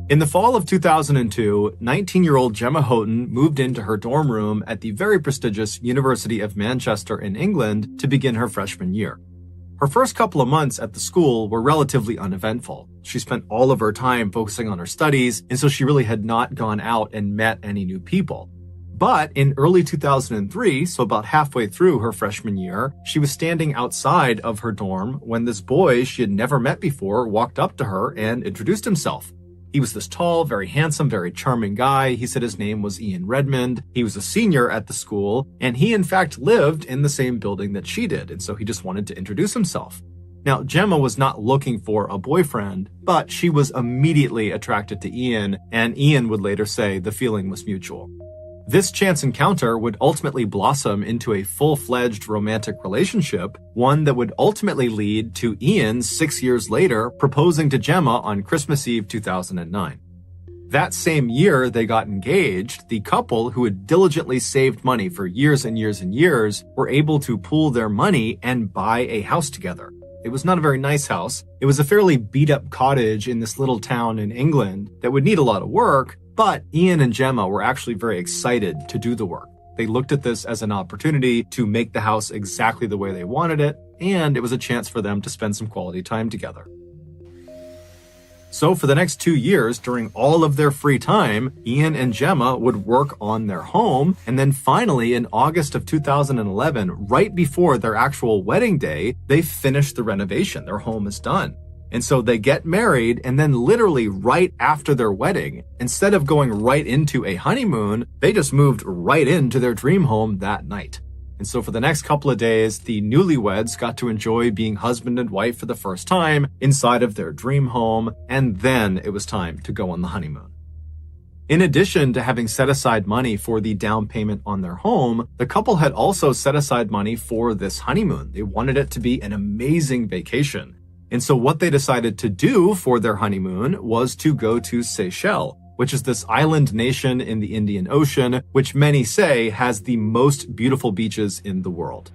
In the fall of 2002, 19-year-old Gemma Houghton moved into her dorm room at the very prestigious University of Manchester in England to begin her freshman year. Her first couple of months at the school were relatively uneventful. She spent all of her time focusing on her studies, and so she really had not gone out and met any new people. But in early 2003, so about halfway through her freshman year, she was standing outside of her dorm when this boy she had never met before walked up to her and introduced himself. He was this tall, very handsome, very charming guy. He said his name was Ian Redmond. He was a senior at the school, and he in fact lived in the same building that she did, and so he just wanted to introduce himself. Now, Gemma was not looking for a boyfriend, but she was immediately attracted to Ian, and Ian would later say the feeling was mutual. This chance encounter would ultimately blossom into a full-fledged romantic relationship, one that would ultimately lead to Ian 6 years later proposing to Gemma on Christmas Eve 2009. That same year they got engaged, the couple who had diligently saved money for years and years and years were able to pool their money and buy a house together. It was not a very nice house. It was a fairly beat-up cottage in this little town in England that would need a lot of work, but Ian and Gemma were actually very excited to do the work. They looked at this as an opportunity to make the house exactly the way they wanted it, and it was a chance for them to spend some quality time together. So for the next 2 years, during all of their free time, Ian and Gemma would work on their home, and then finally in August of 2011, right before their actual wedding day, they finished the renovation. Their home is done. And so they get married, and then literally right after their wedding, instead of going right into a honeymoon, they just moved right into their dream home that night. And so for the next couple of days, the newlyweds got to enjoy being husband and wife for the first time inside of their dream home, and then it was time to go on the honeymoon. In addition to having set aside money for the down payment on their home, the couple had also set aside money for this honeymoon. They wanted it to be an amazing vacation. And so what they decided to do for their honeymoon was to go to Seychelles, which is this island nation in the Indian Ocean, which many say has the most beautiful beaches in the world.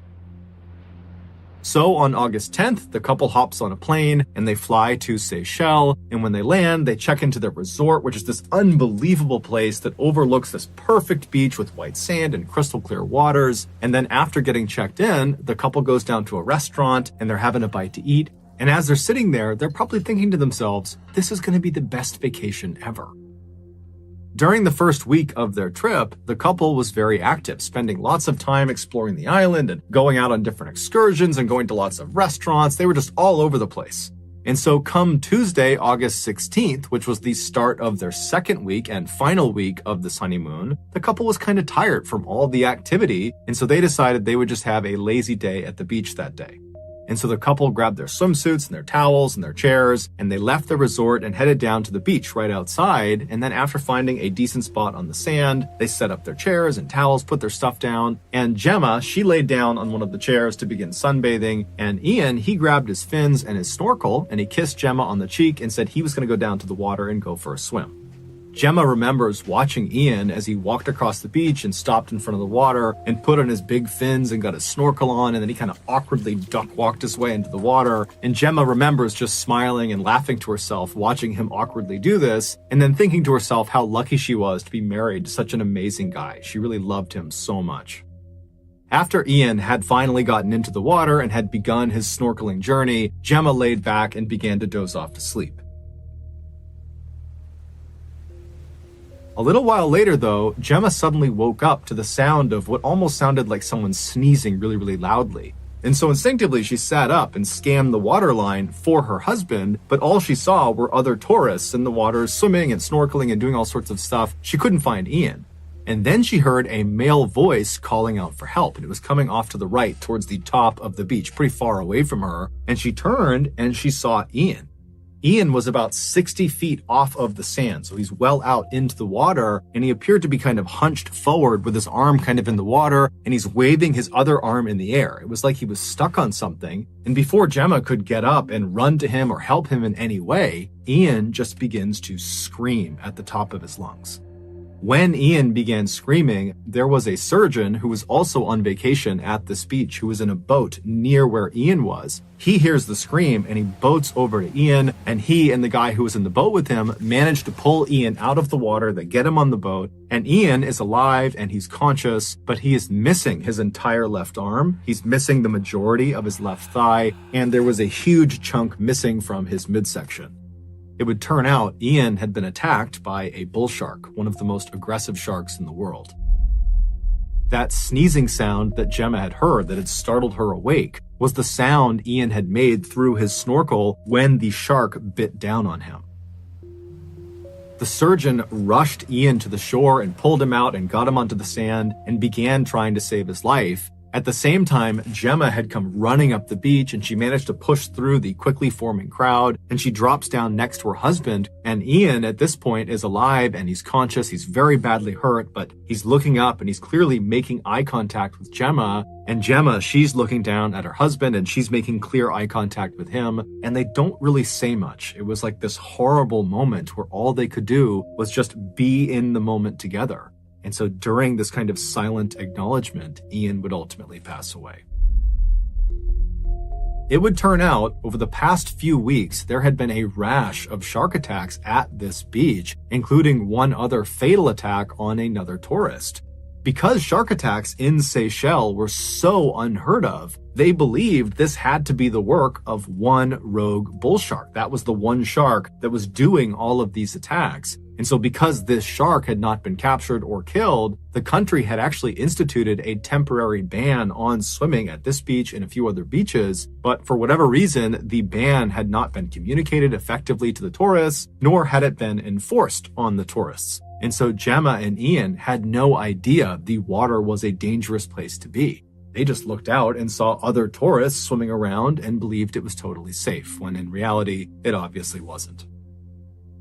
So on August 10th, the couple hops on a plane and they fly to Seychelles. And when they land, they check into their resort, which is this unbelievable place that overlooks this perfect beach with white sand and crystal clear waters. And then after getting checked in, the couple goes down to a restaurant and they're having a bite to eat. And as they're sitting there, they're probably thinking to themselves, this is going to be the best vacation ever. During the first week of their trip, the couple was very active, spending lots of time exploring the island and going out on different excursions and going to lots of restaurants. They were just all over the place. And so come Tuesday, August 16th, which was the start of their second week and final week of this honeymoon, the couple was kind of tired from all the activity. And so they decided they would just have a lazy day at the beach that day. And so the couple grabbed their swimsuits and their towels and their chairs, and they left the resort and headed down to the beach right outside. And then after finding a decent spot on the sand, they set up their chairs and towels, put their stuff down. And Gemma, she laid down on one of the chairs to begin sunbathing. And Ian, he grabbed his fins and his snorkel, and he kissed Gemma on the cheek and said he was going to go down to the water and go for a swim. Gemma remembers watching Ian as he walked across the beach and stopped in front of the water and put on his big fins and got his snorkel on, and then he kind of awkwardly duck walked his way into the water. And Gemma remembers just smiling and laughing to herself, watching him awkwardly do this, and then thinking to herself how lucky she was to be married to such an amazing guy. She really loved him so much. After Ian had finally gotten into the water and had begun his snorkeling journey, Gemma laid back and began to doze off to sleep. A little while later, though, Gemma suddenly woke up to the sound of what almost sounded like someone sneezing really, really loudly. And so instinctively, she sat up and scanned the waterline for her husband, but all she saw were other tourists in the water swimming and snorkeling and doing all sorts of stuff. She couldn't find Ian. And then she heard a male voice calling out for help, and it was coming off to the right towards the top of the beach, pretty far away from her. And she turned and she saw Ian. Ian was about 60 feet off of the sand, so he's well out into the water, and he appeared to be kind of hunched forward with his arm kind of in the water, and he's waving his other arm in the air. It was like he was stuck on something, and before Gemma could get up and run to him or help him in any way, Ian just begins to scream at the top of his lungs. When Ian began screaming, there was a surgeon who was also on vacation at this beach who was in a boat near where Ian was. He hears the scream and he boats over to Ian, and he and the guy who was in the boat with him manage to pull Ian out of the water. They get him on the boat, and Ian is alive and he's conscious, but he is missing his entire left arm. He's missing the majority of his left thigh, and there was a huge chunk missing from his midsection. It would turn out Ian had been attacked by a bull shark, one of the most aggressive sharks in the world. That sneezing sound that Gemma had heard that had startled her awake was the sound Ian had made through his snorkel when the shark bit down on him. The surgeon rushed Ian to the shore and pulled him out and got him onto the sand and began trying to save his life. At the same time, Gemma had come running up the beach and she managed to push through the quickly forming crowd, and she drops down next to her husband. And Ian at this point is alive and he's conscious. He's very badly hurt, but he's looking up and he's clearly making eye contact with Gemma. And Gemma, she's looking down at her husband and she's making clear eye contact with him. And they don't really say much. It was like this horrible moment where all they could do was just be in the moment together. And so during this kind of silent acknowledgement, Ian would ultimately pass away. It would turn out, over the past few weeks, there had been a rash of shark attacks at this beach, including one other fatal attack on another tourist. Because shark attacks in Seychelles were so unheard of, they believed this had to be the work of one rogue bull shark. That was the one shark that was doing all of these attacks. And so because this shark had not been captured or killed, the country had actually instituted a temporary ban on swimming at this beach and a few other beaches. But for whatever reason, the ban had not been communicated effectively to the tourists, nor had it been enforced on the tourists. And so Gemma and Ian had no idea the water was a dangerous place to be. They just looked out and saw other tourists swimming around and believed it was totally safe, when in reality, it obviously wasn't.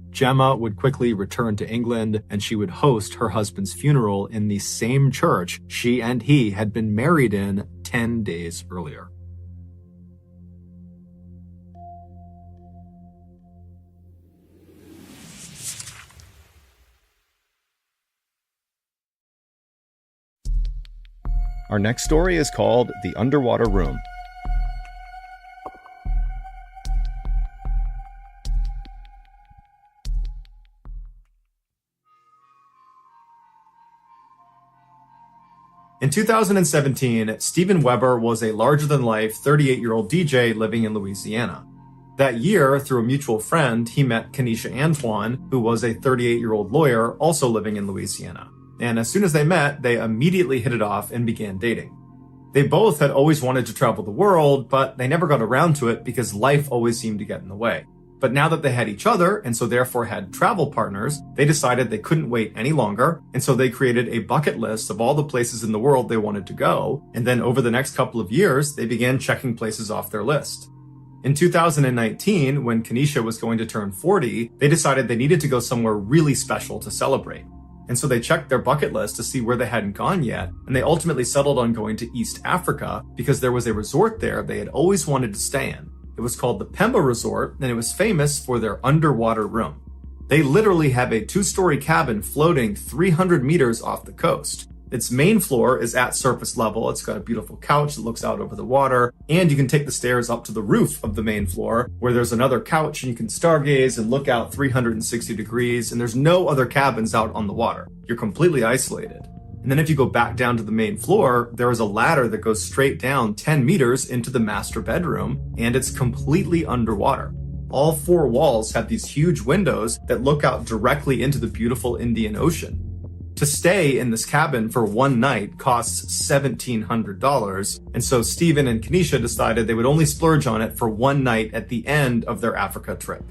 Gemma would quickly return to England, and she would host her husband's funeral in the same church she and he had been married in 10 days earlier. Our next story is called The Underwater Room. In 2017, Steven Weber was a larger-than-life 38-year-old DJ living in Louisiana. That year, through a mutual friend, he met Kenesha Antoine, who was a 38-year-old lawyer also living in Louisiana. And as soon as they met, they immediately hit it off and began dating. They both had always wanted to travel the world, but they never got around to it because life always seemed to get in the way. But now that they had each other, and so therefore had travel partners, they decided they couldn't wait any longer, and so they created a bucket list of all the places in the world they wanted to go, and then over the next couple of years, they began checking places off their list. In 2019, when Kenesha was going to turn 40, they decided they needed to go somewhere really special to celebrate. And so they checked their bucket list to see where they hadn't gone yet, and they ultimately settled on going to East Africa because there was a resort there they had always wanted to stay in. It was called the Pemba Resort, and it was famous for their underwater room. They literally have a 2-story cabin floating 300 meters off the coast. Its main floor is at surface level. It's got a beautiful couch that looks out over the water, and you can take the stairs up to the roof of the main floor where there's another couch and you can stargaze and look out 360 degrees, and there's no other cabins out on the water. You're completely isolated. And then if you go back down to the main floor, there is a ladder that goes straight down 10 meters into the master bedroom, and it's completely underwater. All 4 walls have these huge windows that look out directly into the beautiful Indian Ocean. To stay in this cabin for one night costs $1,700, and so Steven and Kenesha decided they would only splurge on it for one night at the end of their Africa trip.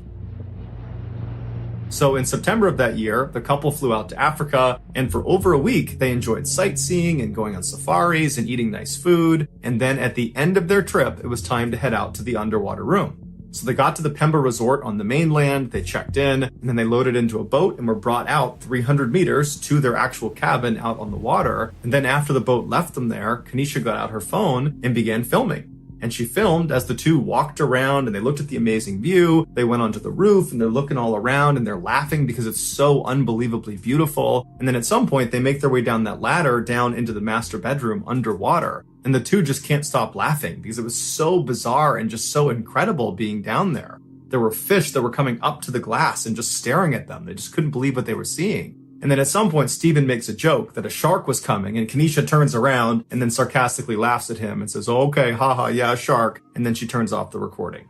So in September of that year, the couple flew out to Africa, and for over a week, they enjoyed sightseeing and going on safaris and eating nice food. And then at the end of their trip, it was time to head out to the underwater room. So they got to the Pemba Resort on the mainland, they checked in, and then they loaded into a boat and were brought out 300 meters to their actual cabin out on the water. And then after the boat left them there, Kenesha got out her phone and began filming. And she filmed as the two walked around and they looked at the amazing view. They went onto the roof and they're looking all around and they're laughing because it's so unbelievably beautiful. And then at some point they make their way down that ladder down into the master bedroom underwater. And the two just can't stop laughing because it was so bizarre and just so incredible being down there. There were fish that were coming up to the glass and just staring at them. They just couldn't believe what they were seeing. And then at some point, Steven makes a joke that a shark was coming, and Kenesha turns around and then sarcastically laughs at him and says, "Oh, okay, haha, yeah, shark." And then she turns off the recording.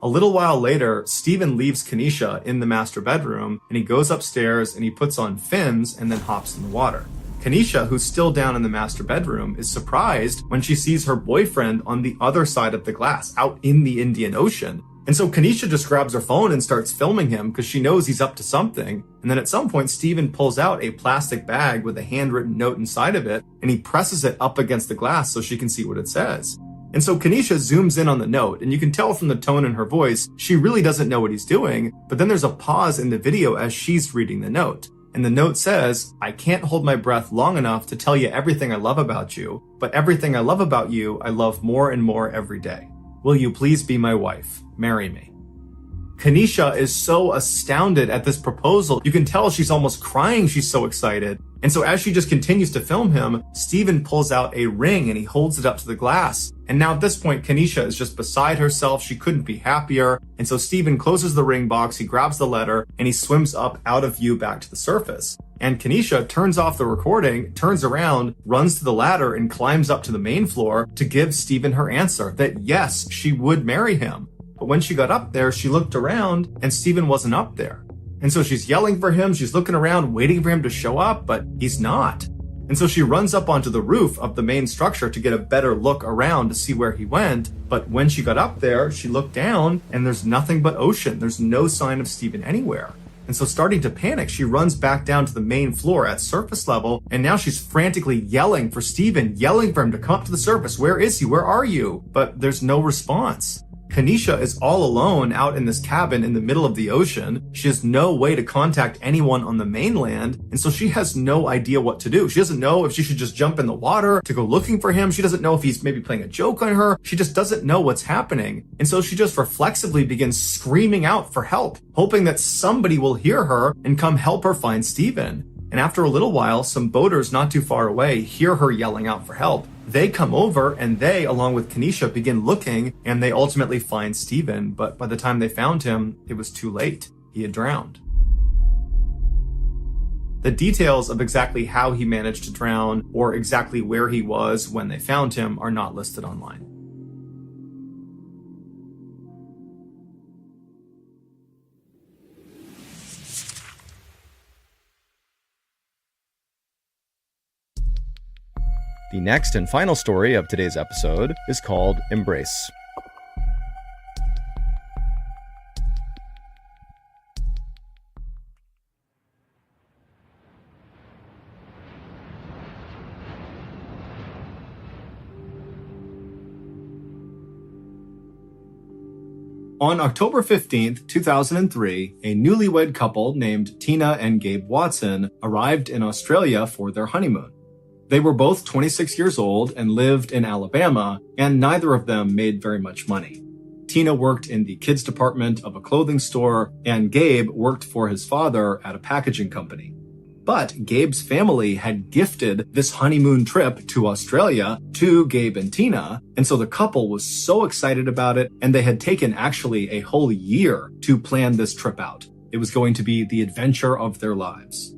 A little while later, Steven leaves Kenesha in the master bedroom, and he goes upstairs and he puts on fins and then hops in the water. Kenesha, who's still down in the master bedroom, is surprised when she sees her boyfriend on the other side of the glass, out in the Indian Ocean. And so Kenesha just grabs her phone and starts filming him because she knows he's up to something. And then at some point, Steven pulls out a plastic bag with a handwritten note inside of it, and he presses it up against the glass so she can see what it says. And so Kenesha zooms in on the note, and you can tell from the tone in her voice, she really doesn't know what he's doing. But then there's a pause in the video as she's reading the note. And the note says, "I can't hold my breath long enough to tell you everything I love about you, but everything I love about you, I love more and more every day. Will you please be my wife? Marry me." Kenesha is so astounded at this proposal. You can tell she's almost crying. She's so excited. And so as she just continues to film him, Steven pulls out a ring and he holds it up to the glass. And now at this point, Kenesha is just beside herself. She couldn't be happier. And so Steven closes the ring box, he grabs the letter, and he swims up out of view back to the surface. And Kenesha turns off the recording, turns around, runs to the ladder, and climbs up to the main floor to give Steven her answer that yes, she would marry him. But when she got up there, she looked around and Steven wasn't up there. And so she's yelling for him, she's looking around, waiting for him to show up, but he's not. And so she runs up onto the roof of the main structure to get a better look around to see where he went. But when she got up there, she looked down and there's nothing but ocean. There's no sign of Steven anywhere. And so starting to panic, she runs back down to the main floor at surface level. And now she's frantically yelling for Steven, yelling for him to come up to the surface. Where is he? Where are you? But there's no response. Kenesha is all alone out in this cabin in the middle of the ocean. She has no way to contact anyone on the mainland, and so she has no idea what to do. She doesn't know if she should just jump in the water to go looking for him. She doesn't know if he's maybe playing a joke on her. She just doesn't know what's happening. And so she just reflexively begins screaming out for help, hoping that somebody will hear her and come help her find Steven. And after a little while, some boaters not too far away hear her yelling out for help. They come over and they, along with Kenesha, begin looking and they ultimately find Steven. But by the time they found him, it was too late. He had drowned. The details of exactly how he managed to drown or exactly where he was when they found him are not listed online. The next and final story of today's episode is called Embrace. On October 15th, 2003, a newlywed couple named Tina and Gabe Watson arrived in Australia for their honeymoon. They were both 26 years old and lived in Alabama, and neither of them made very much money. Tina worked in the kids department of a clothing store, and Gabe worked for his father at a packaging company. But Gabe's family had gifted this honeymoon trip to Australia to Gabe and Tina, and so the couple was so excited about it, and they had taken actually a whole year to plan this trip out. It was going to be the adventure of their lives.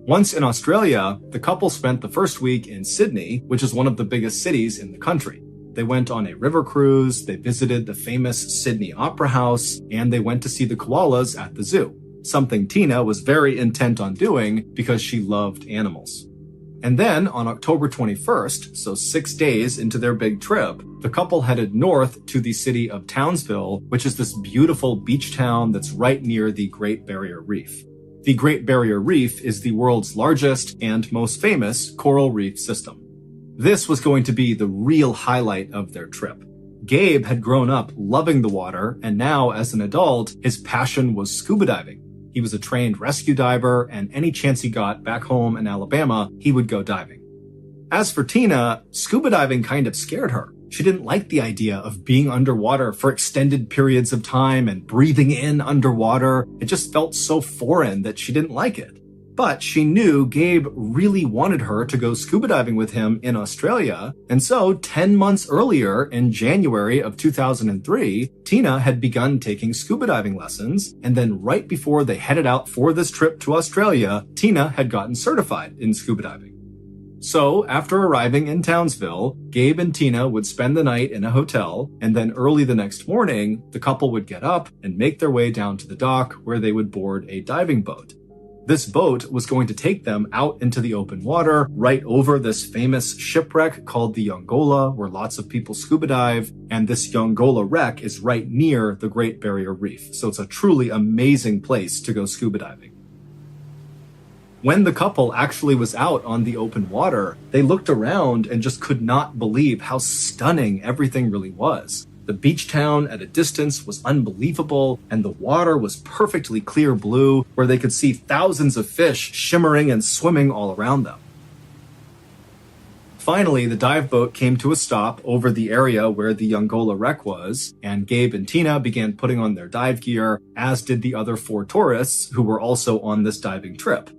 Once in Australia, the couple spent the first week in Sydney, which is one of the biggest cities in the country. They went on a river cruise, they visited the famous Sydney Opera House, and they went to see the koalas at the zoo, something Tina was very intent on doing because she loved animals. And then on October 21st, so 6 days into their big trip, the couple headed north to the city of Townsville, which is this beautiful beach town that's right near the Great Barrier Reef. The Great Barrier Reef is the world's largest and most famous coral reef system. This was going to be the real highlight of their trip. Gabe had grown up loving the water, and now as an adult, his passion was scuba diving. He was a trained rescue diver, and any chance he got back home in Alabama, he would go diving. As for Tina, scuba diving kind of scared her. She didn't like the idea of being underwater for extended periods of time and breathing in underwater. It just felt so foreign that she didn't like it. But she knew Gabe really wanted her to go scuba diving with him in Australia, and so 10 months earlier, in January of 2003, Tina had begun taking scuba diving lessons, and then right before they headed out for this trip to Australia, Tina had gotten certified in scuba diving. So, after arriving in Townsville, Gabe and Tina would spend the night in a hotel, and then early the next morning, the couple would get up and make their way down to the dock where they would board a diving boat. This boat was going to take them out into the open water, right over this famous shipwreck called the Yongola, where lots of people scuba dive, and this Yongola wreck is right near the Great Barrier Reef, so it's a truly amazing place to go scuba diving. When the couple actually was out on the open water, they looked around and just could not believe how stunning everything really was. The beach town at a distance was unbelievable, and the water was perfectly clear blue, where they could see thousands of fish shimmering and swimming all around them. Finally, the dive boat came to a stop over the area where the Yongola wreck was, and Gabe and Tina began putting on their dive gear, as did the other 4 tourists who were also on this diving trip.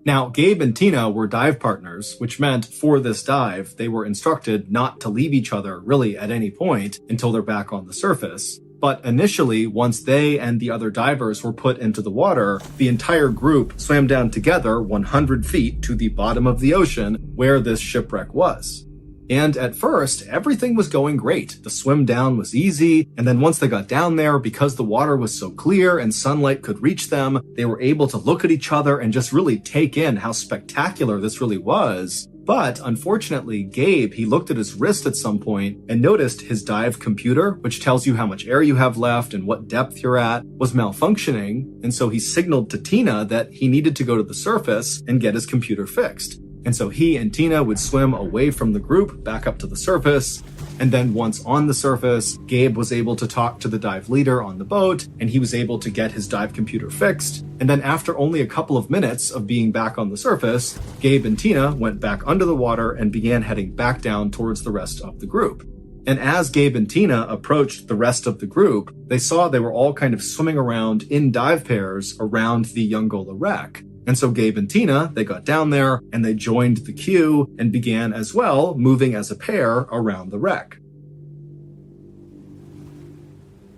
Now, Gabe and Tina were dive partners, which meant for this dive, they were instructed not to leave each other really at any point until they're back on the surface. But initially, once they and the other divers were put into the water, the entire group swam down together 100 feet to the bottom of the ocean where this shipwreck was. And at first, everything was going great. The swim down was easy, and then once they got down there, because the water was so clear and sunlight could reach them, they were able to look at each other and just really take in how spectacular this really was. But unfortunately, Gabe, he looked at his wrist at some point and noticed his dive computer, which tells you how much air you have left and what depth you're at, was malfunctioning, and so he signaled to Tina that he needed to go to the surface and get his computer fixed. And so he and Tina would swim away from the group back up to the surface. And then once on the surface, Gabe was able to talk to the dive leader on the boat, and he was able to get his dive computer fixed. And then after only a couple of minutes of being back on the surface, Gabe and Tina went back under the water and began heading back down towards the rest of the group. And as Gabe and Tina approached the rest of the group, they saw they were all kind of swimming around in dive pairs around the Yongola wreck. And so Gabe and Tina, they got down there and they joined the queue and began as well moving as a pair around the wreck.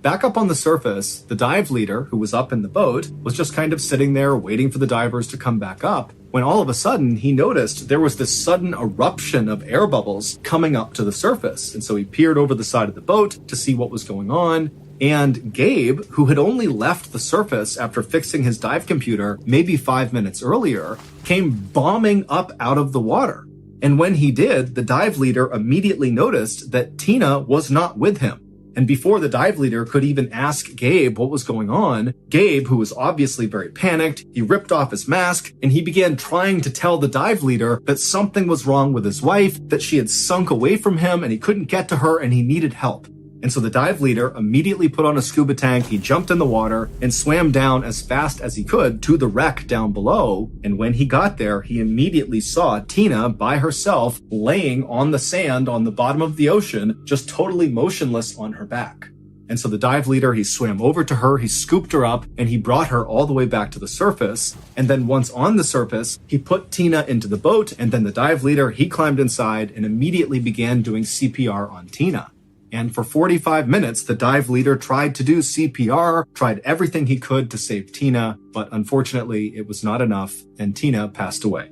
Back up on the surface, the dive leader, who was up in the boat, was just kind of sitting there waiting for the divers to come back up, when all of a sudden he noticed there was this sudden eruption of air bubbles coming up to the surface. And so he peered over the side of the boat to see what was going on. And Gabe, who had only left the surface after fixing his dive computer maybe 5 minutes earlier, came bombing up out of the water. And when he did, the dive leader immediately noticed that Tina was not with him. And before the dive leader could even ask Gabe what was going on, Gabe, who was obviously very panicked, he ripped off his mask and he began trying to tell the dive leader that something was wrong with his wife, that she had sunk away from him and he couldn't get to her and he needed help. And so the dive leader immediately put on a scuba tank, he jumped in the water and swam down as fast as he could to the wreck down below. And when he got there, he immediately saw Tina by herself laying on the sand on the bottom of the ocean, just totally motionless on her back. And so the dive leader, he swam over to her, he scooped her up, and he brought her all the way back to the surface. And then once on the surface, he put Tina into the boat, and then the dive leader, he climbed inside and immediately began doing CPR on Tina. And for 45 minutes, the dive leader tried to do CPR, tried everything he could to save Tina, but unfortunately it was not enough, and Tina passed away.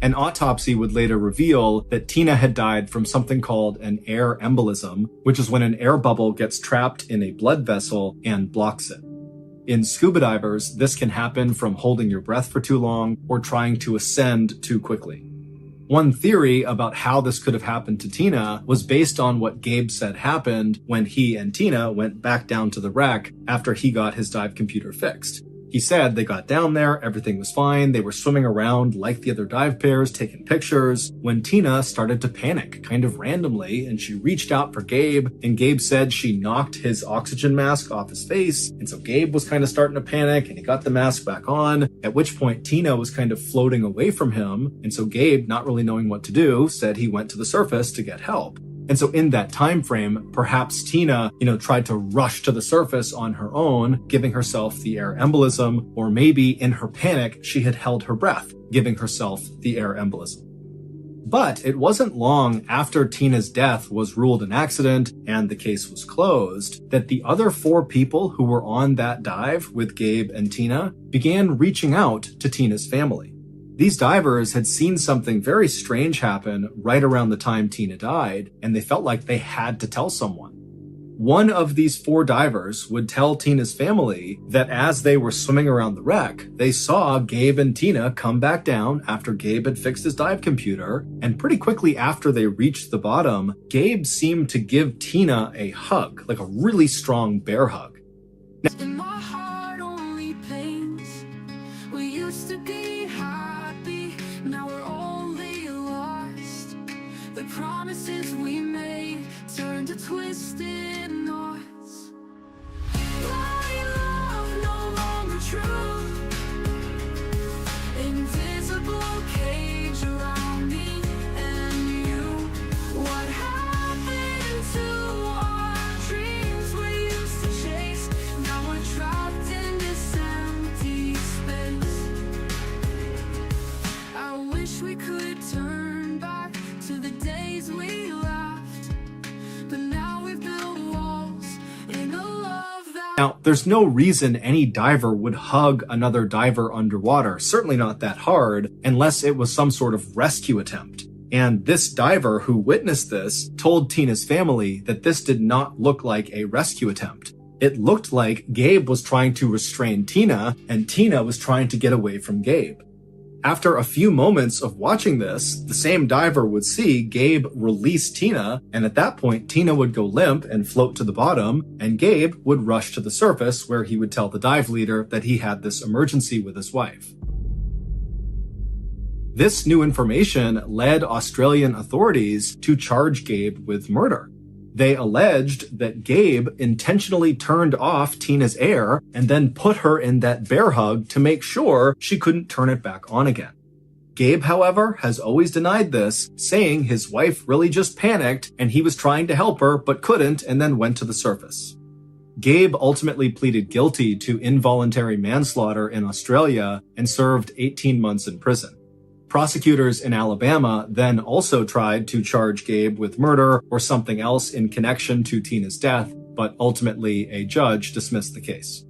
An autopsy would later reveal that Tina had died from something called an air embolism, which is when an air bubble gets trapped in a blood vessel and blocks it. In scuba divers, this can happen from holding your breath for too long or trying to ascend too quickly. One theory about how this could have happened to Tina was based on what Gabe said happened when he and Tina went back down to the wreck after he got his dive computer fixed. He said they got down there, everything was fine, they were swimming around like the other dive pairs, taking pictures, when Tina started to panic, kind of randomly, and she reached out for Gabe, and Gabe said she knocked his oxygen mask off his face, and so Gabe was kind of starting to panic, and he got the mask back on, at which point Tina was kind of floating away from him, and so Gabe, not really knowing what to do, said he went to the surface to get help. And so in that time frame, perhaps Tina, tried to rush to the surface on her own, giving herself the air embolism, or maybe in her panic, she had held her breath, giving herself the air embolism. But it wasn't long after Tina's death was ruled an accident and the case was closed that the other 4 people who were on that dive with Gabe and Tina began reaching out to Tina's family. These divers had seen something very strange happen right around the time Tina died, and they felt like they had to tell someone. One of these 4 divers would tell Tina's family that as they were swimming around the wreck, they saw Gabe and Tina come back down after Gabe had fixed his dive computer, and pretty quickly after they reached the bottom, Gabe seemed to give Tina a hug, like a really strong bear hug. In my heart only pains. We used to be happy, now we're only lost. The promises we made turned to twisted knots. My love no longer true. Invisible cage around me and you. What happened to our dreams we used to chase? Now we're trapped in this empty space. I wish we could turn back to the days we laughed, but now we've built walls in a love that... Now, there's no reason any diver would hug another diver underwater, certainly not that hard, unless it was some sort of rescue attempt. And this diver who witnessed this told Tina's family that this did not look like a rescue attempt. It looked like Gabe was trying to restrain Tina, and Tina was trying to get away from Gabe. After a few moments of watching this, the same diver would see Gabe release Tina, and at that point, Tina would go limp and float to the bottom, and Gabe would rush to the surface where he would tell the dive leader that he had this emergency with his wife. This new information led Australian authorities to charge Gabe with murder. They alleged that Gabe intentionally turned off Tina's air and then put her in that bear hug to make sure she couldn't turn it back on again. Gabe, however, has always denied this, saying his wife really just panicked and he was trying to help her but couldn't and then went to the surface. Gabe ultimately pleaded guilty to involuntary manslaughter in Australia and served 18 months in prison. Prosecutors in Alabama then also tried to charge Gabe with murder or something else in connection to Tina's death, but ultimately a judge dismissed the case.